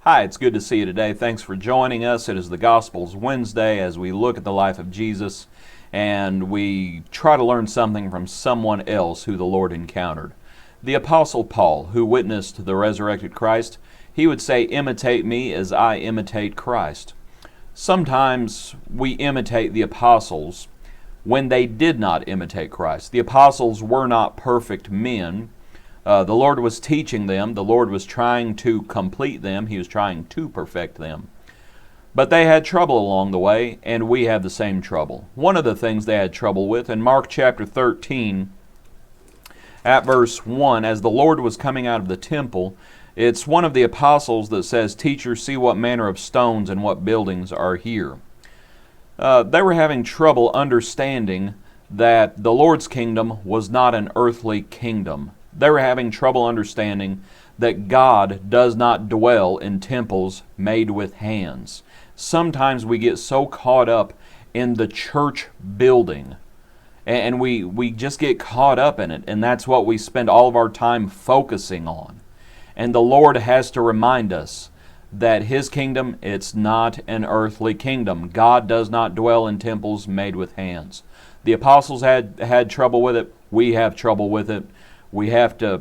Hi, it's good to see you today. Thanks for joining us. It is the Gospels Wednesday as we look at the life of Jesus and we try to learn something from someone else who the Lord encountered. The Apostle Paul, who witnessed the resurrected Christ, he would say, "Imitate me as I imitate Christ." Sometimes we imitate the apostles when they did not imitate Christ. The apostles were not perfect men. The Lord was teaching them. The Lord was trying to complete them. He was trying to perfect them. But they had trouble along the way, and we have the same trouble. One of the things they had trouble with, in Mark chapter 13, at verse 1, as the Lord was coming out of the temple, it's one of the apostles that says, "Teacher, see what manner of stones and what buildings are here." They were having trouble understanding that the Lord's kingdom was not an earthly kingdom. They were having trouble understanding that God does not dwell in temples made with hands. Sometimes we get so caught up in the church building, and we just get caught up in it, and that's what we spend all of our time focusing on. And the Lord has to remind us that His kingdom, it's not an earthly kingdom. God does not dwell in temples made with hands. The apostles had trouble with it. We have trouble with it. We have to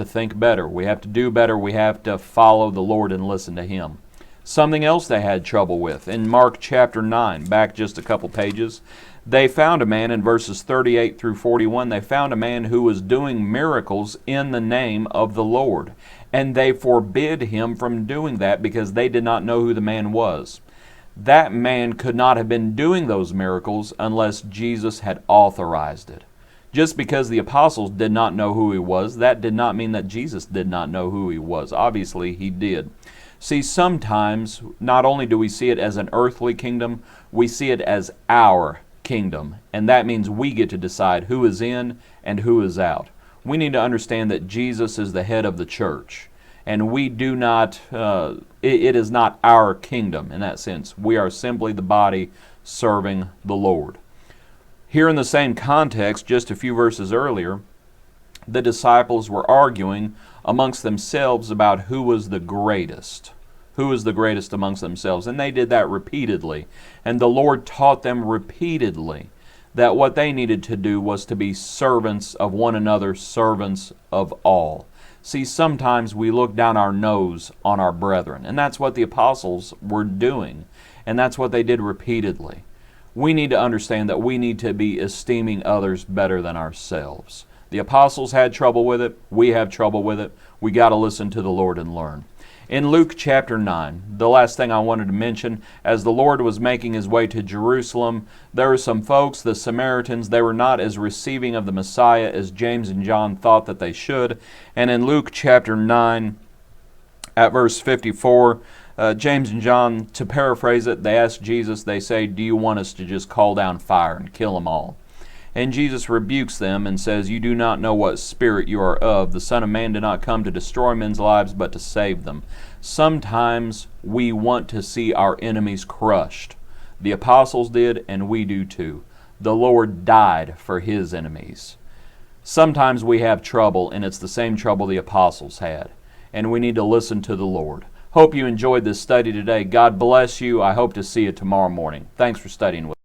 think better. We have to do better. We have to follow the Lord and listen to Him. Something else they had trouble with. In Mark chapter 9, back just a couple pages, they found a man in verses 38 through 41. They found a man who was doing miracles in the name of the Lord. And they forbid him from doing that because they did not know who the man was. That man could not have been doing those miracles unless Jesus had authorized it. Just because the apostles did not know who He was, that did not mean that Jesus did not know who He was. Obviously, He did. See, sometimes, not only do we see it as an earthly kingdom, we see it as our kingdom. And that means we get to decide who is in and who is out. We need to understand that Jesus is the head of the church. And we do not, it is not our kingdom in that sense. We are simply the body serving the Lord. Here in the same context, just a few verses earlier, the disciples were arguing amongst themselves about who was the greatest. Who was the greatest amongst themselves? And they did that repeatedly. And the Lord taught them repeatedly that what they needed to do was to be servants of one another, servants of all. See, sometimes we look down our nose on our brethren, and that's what the apostles were doing, and that's what they did repeatedly. We need to understand that we need to be esteeming others better than ourselves. The apostles had trouble with it. We have trouble with it. We got to listen to the Lord and learn. In Luke chapter 9, the last thing I wanted to mention, as the Lord was making His way to Jerusalem, there were some folks, the Samaritans, they were not as receiving of the Messiah as James and John thought that they should. And in Luke chapter 9, at verse 54, James and John, to paraphrase it, they ask Jesus, they say, "Do you want us to just call down fire and kill them all?" And Jesus rebukes them and says, "You do not know what spirit you are of. The Son of Man did not come to destroy men's lives, but to save them." Sometimes we want to see our enemies crushed. The apostles did, and we do too. The Lord died for His enemies. Sometimes we have trouble, and it's the same trouble the apostles had. And we need to listen to the Lord. Hope you enjoyed this study today. God bless you. I hope to see you tomorrow morning. Thanks for studying with me.